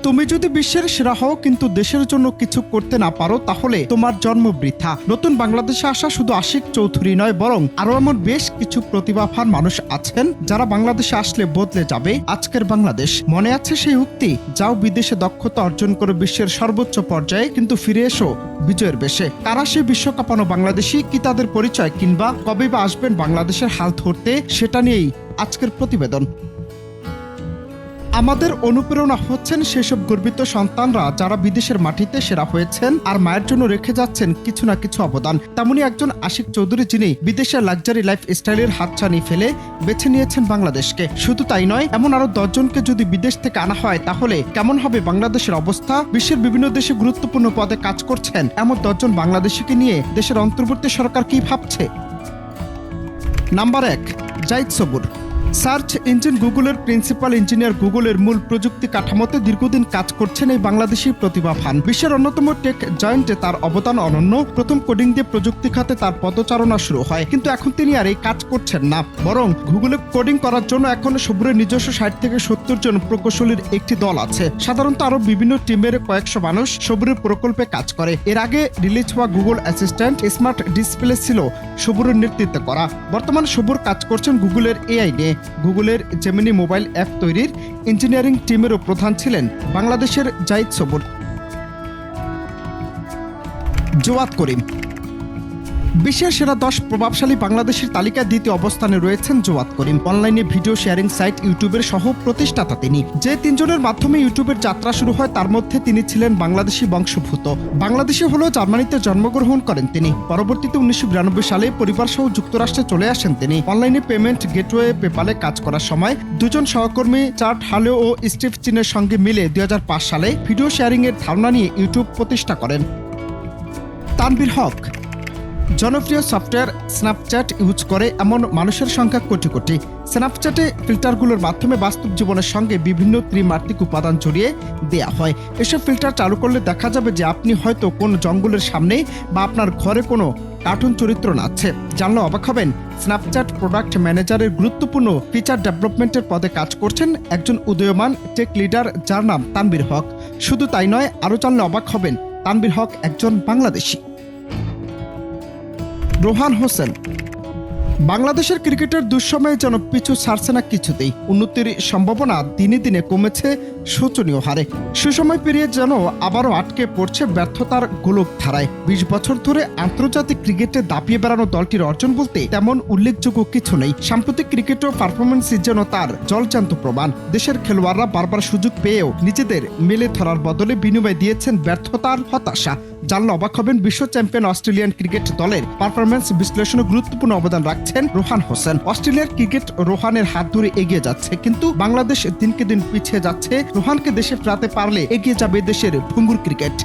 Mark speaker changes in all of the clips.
Speaker 1: তুমি যদি বিশ্বের সেরা হও কিন্তু দেশের জন্য কিছু করতে না পারো তাহলে তোমার জন্ম বৃথা। নতুন বাংলাদেশে আসা শুধু আশিক চৌধুরী নয়, বরং আরো এমন বেশ কিছু প্রতিভাবান মানুষ আছেন যারা বাংলাদেশে আসলে বদলে যাবে আজকের বাংলাদেশ। মনে আছে সেই উক্তি, যাও বিদেশে দক্ষতা অর্জন করে বিশ্বের সর্বোচ্চ পর্যায়ে কিন্তু ফিরে এসো বিজয়ের বেশে। কারা সেই বিশ্বকাপানো বাংলাদেশি, কি তাদের পরিচয়, কিংবা কবে বা আসবেন বাংলাদেশের হাল ধরতে, সেটা নিয়েই আজকের প্রতিবেদন। আমাদের অনুপ্রেরণা হচ্ছেন সেসব গর্বিত সন্তানরা যারা বিদেশের মাটিতে সেরা হয়েছেন আর মায়ের জন্য রেখে যাচ্ছেন কিছু না কিছু অবদান। তেমনই একজন আশিক চৌধুরী, যিনি বিদেশের লাক্সারি লাইফ স্টাইলের হাতছানি ফেলে বেছে নিয়েছেন বাংলাদেশকে। শুধু তাই নয়, এমন আরো 10 জনকে যদি বিদেশ থেকে আনা হয় তাহলে কেমন হবে বাংলাদেশের অবস্থা। বিশ্বের বিভিন্ন দেশে গুরুত্বপূর্ণ পদে কাজ করছেন এমন 10 জন বাংলাদেশিকে নিয়ে দেশের অন্তর্বর্তী সরকার কি ভাবছে। নাম্বার 1, জাহিদ সবুর। সার্চ ইঞ্জিন গুগলের প্রিন্সিপাল ইঞ্জিনিয়ার, গুগলের মূল প্রযুক্তি কাঠামোতে দীর্ঘদিন কাজ করছেন এই বাংলাদেশি প্রতিভাবান। বিশ্বের অন্যতম টেক জয়েন্টে তার অবদান অনন্য। প্রথম কোডিং দিয়ে প্রযুক্তি খাতে তার পদচারণা শুরু হয়, কিন্তু এখন তিনি আর এই কাজ করছেন না, বরং গুগলে কোডিং করার জন্য এখন সবুরের নিজস্ব 60 থেকে 70 জন প্রকৌশলীর একটি দল আছে। সাধারণত আরো বিভিন্ন টিমের কয়েকশো মানুষ সবুরের প্রকল্পে কাজ করে। এর আগে রিলিজ হওয়া গুগল অ্যাসিস্ট্যান্ট স্মার্ট ডিসপ্লে ছিল সবুরের নেতৃত্বে করা। বর্তমান সবুর কাজ করছেন গুগলের এআই নিয়ে। গুগলের জেমিনি মোবাইল অ্যাপ তৈরির ইঞ্জিনিয়ারিং টিমেরও প্রধান ছিলেন বাংলাদেশের জাহিদ সবুর। জওয়াদ করিম। বিশ্বের সেরা 10 প্রভাবশালী বাংলাদেশের তালিকায় দ্বিতীয় অবস্থানে রয়েছেন জওয়াদ করিম। অনলাইনে ভিডিও শেয়ারিং সাইট ইউটিউবের সহ প্রতিষ্ঠাতা তিনি। যে 3 জনের মাধ্যমে ইউটিউবের যাত্রা শুরু হয় তার মধ্যে তিনি ছিলেন বাংলাদেশি বংশোদ্ভূত। বাংলাদেশি হলেও জার্মানিতে জন্মগ্রহণ করেন তিনি। পরবর্তীতে 1992 সালে পরিবার সহ যুক্তরাষ্ট্রে চলে আসেন তিনি। অনলাইনে পেমেন্ট গেটওয়ে পেপালে কাজ করার সময় 2 জন সহকর্মী চার্ট হালে ও স্টিভ চিনের সঙ্গে মিলে 2005 সালে ভিডিও শেয়ারিং এর ধারণা নিয়ে ইউটিউব প্রতিষ্ঠা করেন। তানভীর হক। জনপ্রিয় সফটওয়্যার স্ন্যাপচ্যাট ইউজ করে এমন মানুষের সংখ্যা কোটি কোটি। স্ন্যাপচ্যাটে ফিল্টারগুলোর মাধ্যমে বাস্তব জীবনের সঙ্গে বিভিন্ন ত্রিমাত্রিক উপাদান জড়িয়ে দেয়া হয়। এসব ফিল্টার চালু করলে দেখা যাবে যে আপনি হয়তো কোন জঙ্গলের সামনে বা আপনার ঘরে কোনো কার্টুন চরিত্র নাচছে। জানলে অবাক হবেন, স্ন্যাপচ্যাট প্রোডাক্ট ম্যানেজারের গুরুত্বপূর্ণ ফিচার ডেভেলপমেন্টের পদে কাজ করছেন একজন উদীয়মান টেক লিডার যার নাম তানভীর হক। শুধু তাই নয়, আরও জানলে অবাক হবেন, তানভীর হক একজন বাংলাদেশি। রোহান হোসেন। বাংলাদেশের ক্রিকেটের দুঃসময়ে যেন পিছু ছাড়ছে না কিছুতেই। উন্নতির সম্ভাবনা দিনে দিনে কমেছে শোচনীয় হারে। সুসময় পেরিয়ে যেন আবারও আটকে পড়ছে ব্যর্থতার গোলক ধারায়। 20 বছর ধরে আন্তর্জাতিক ক্রিকেটে দাপিয়ে বেড়ানো দলটির অর্জন বলতে তেমন উল্লেখযোগ্য কিছু নেই। সাম্প্রতিক ক্রিকেট ও পারফরমেন্স যেন তার জলজান্ত প্রমাণ। দেশের খেলোয়াড়রা বারবার সুযোগ পেয়েও নিজেদের মেলে ধরার বদলে বিনিময় দিয়েছেন ব্যর্থতার হতাশা। জানলে অবাক হবেন, বিশ্ব চ্যাম্পিয়ন অস্ট্রেলিয়ান ক্রিকেট দলের পারফরমেন্স বিশ্লেষণে গুরুত্বপূর্ণ অবদান রাখছেন রোহান হোসেন। অস্ট্রেলিয়ার ক্রিকেট রোহানের হাত ধরে এগিয়ে যাচ্ছে, কিন্তু বাংলাদেশ দিনকে দিন পিছিয়ে যাচ্ছে। রোহানকে দেশে ফেরাতে পারলে এগিয়ে যাবে দেশের ভঙ্গুর ক্রিকেট।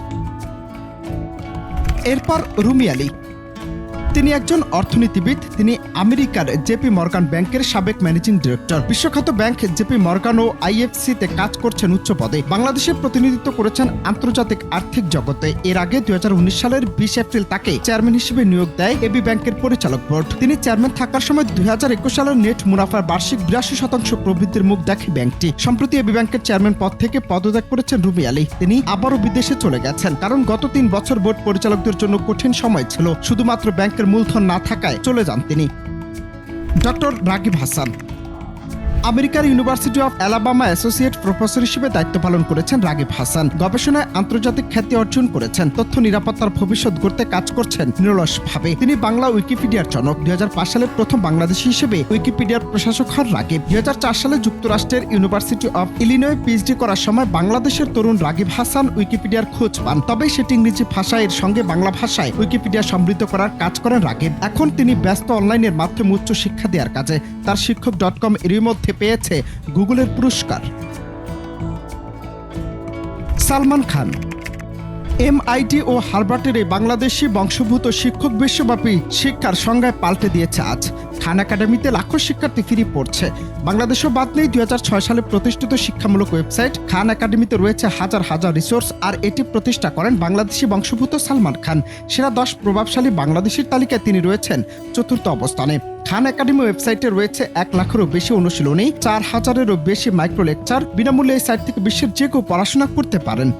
Speaker 1: এরপর রুমি আলী। তিনি একজন অর্থনীতিবিদ। তিনি আমেরিকার জেপি মর্গান ব্যাংকের সাবেক ম্যানেজিং ডিরেক্টর। বিশ্বখ্যাত ব্যাংক জেপি মর্গান ও আইএফসি-তে কাজ করছেন উচ্চ পদে। বাংলাদেশের প্রতিনিধিত্ব করেছেন আন্তর্জাতিক আর্থিক জগতে। এর আগে 2019 সালের 20 এপ্রিল তাকে চেয়ারম্যান হিসেবে নিয়োগ দেয় এবি ব্যাংকের পরিচালক বোর্ড। তিনি চেয়ারম্যান থাকার সময় 2021 সালের নেট মুনাফার বার্ষিক 82% প্রবৃদ্ধির মুখ দেখে ব্যাংকটি। সম্প্রতি এবি ব্যাংকের চেয়ারম্যান পদ থেকে পদত্যাগ করেছেন রুমি আলী। তিনি আবারও বিদেশে চলে গেছেন, কারণ গত 3 বছর বোর্ড পরিচালকদের জন্য কঠিন সময় ছিল। শুধুমাত্র ব্যাংকের মূলধন না থাকায় চলে যান তিনি। ডক্টর রাগিব হাসান। আমেরিকার university of Alabama associate professor হিসেবে দায়িত্ব পালন করেছেন রাগিব হাসান। গবেষণায় আন্তর্জাতিক খ্যাতি অর্জন করেছেন। তথ্য নিরাপত্তার ভবিষ্যৎ গড়তে কাজ করছেন নিরলসভাবে। তিনি বাংলা উইকিপিডিয়ার জনক। 2005 সালে প্রথম বাংলাদেশি হিসেবে উইকিপিডিয়ার প্রশাসক হন রাগিব। 2004 সালে যুক্তরাষ্ট্রের ইউনিভার্সিটি অফ ইলিনয় পিএইচডি করার সময় বাংলাদেশের তরুণ রাগিব হাসান উইকিপিডিয়ার খোঁজ পান। তবে সেটি ইংরেজি ভাষা এর সঙ্গে বাংলা ভাষায় উইকিপিডিয়া সমৃদ্ধ করার কাজ করেন রাগিব। এখন তিনি ব্যস্ত অনলাইনের মাধ্যমে উচ্চ শিক্ষা দেওয়ার কাজে। তার শিক্ষক.com এরই মধ্যে পেয়েছে গুগলের পুরস্কার। সালমান খান। MIT ও হার্ভার্ডের এই বাংলাদেশি বংশোদ্ভূত শিক্ষক বিশ্বব্যাপী শিক্ষার সংজ্ঞায় পাল্টে দিয়েছে আজ। খান একাডেমিতে লাখো শিক্ষার্থী ফিরে পড়ছে। বাংলাদেশও বাদ নেই। 2006 সালে প্রতিষ্ঠিত শিক্ষামূলক ওয়েবসাইট খান একাডেমিতে রয়েছে হাজার হাজার রিসোর্স, আর এটি প্রতিষ্ঠা করেন বাংলাদেশি বংশোদ্ভূত সালমান খান। সেরা 10 প্রভাবশালী বাংলাদেশির তালিকায় তিনি রয়েছেন 4র্থ অবস্থানে। খান একাডেমি ওয়েবসাইটে রয়েছে 1 লাখেরও বেশি অনুশীলনী, 4000-এরও বেশি মাইক্রো লেকচার। বিনামূল্যে এই সাইট থেকে বিশ্বের যে কেউ পড়াশোনা করতে পারেন।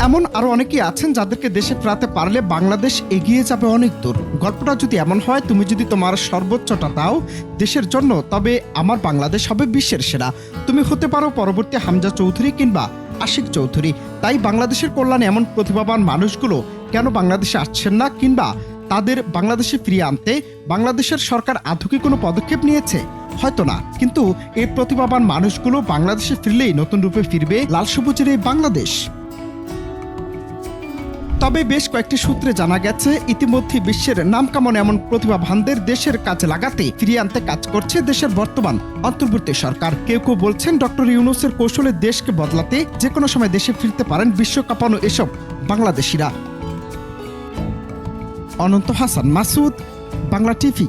Speaker 1: এমন আরো অনেকেই আছেন যাদেরকে দেশে ফেরাতে পারলে বাংলাদেশ এগিয়ে যাবে অনেক দূর। গল্পটা যদি এমন হয়, তুমি যদি তোমার সর্বোচ্চটা দাও দেশের জন্য, তবে আমার বাংলাদেশ হবে বিশ্বের সেরা। তুমি হতে পারো পরবর্তী হামজা চৌধুরী কিংবা আশিক চৌধুরী। তাই বাংলাদেশের কল্যাণে এমন প্রতিভাবান মানুষগুলো কেন বাংলাদেশে আসছেন না, কিংবা তাদের বাংলাদেশে ফিরিয়ে আনতে বাংলাদেশের সরকার আদৌ কি কোনো পদক্ষেপ নিয়েছে? হয়তো না, কিন্তু এই প্রতিভাবান মানুষগুলো বাংলাদেশে ফিরলেই নতুন রূপে ফিরবে লাল সবুজের এই বাংলাদেশ। তবে বেশ কয়েকটি সূত্রে জানা গেছে, ইতিমধ্যে বিশ্বের নামকামন এমন প্রতিভাবানদের দেশের কাজে লাগাতে ফিরিয়ে আনতে কাজ করছে দেশের বর্তমান অন্তর্বর্তী সরকার। কেউ কেউ বলছেন ডক্টর ইউনূসের কৌশলে দেশকে বদলাতে যে কোনো সময় দেশে ফিরতে পারেন বিশ্বকাপানো এসব বাংলাদেশিরা। অনন্ত হাসান মাসুদ, বাংলা টিভি।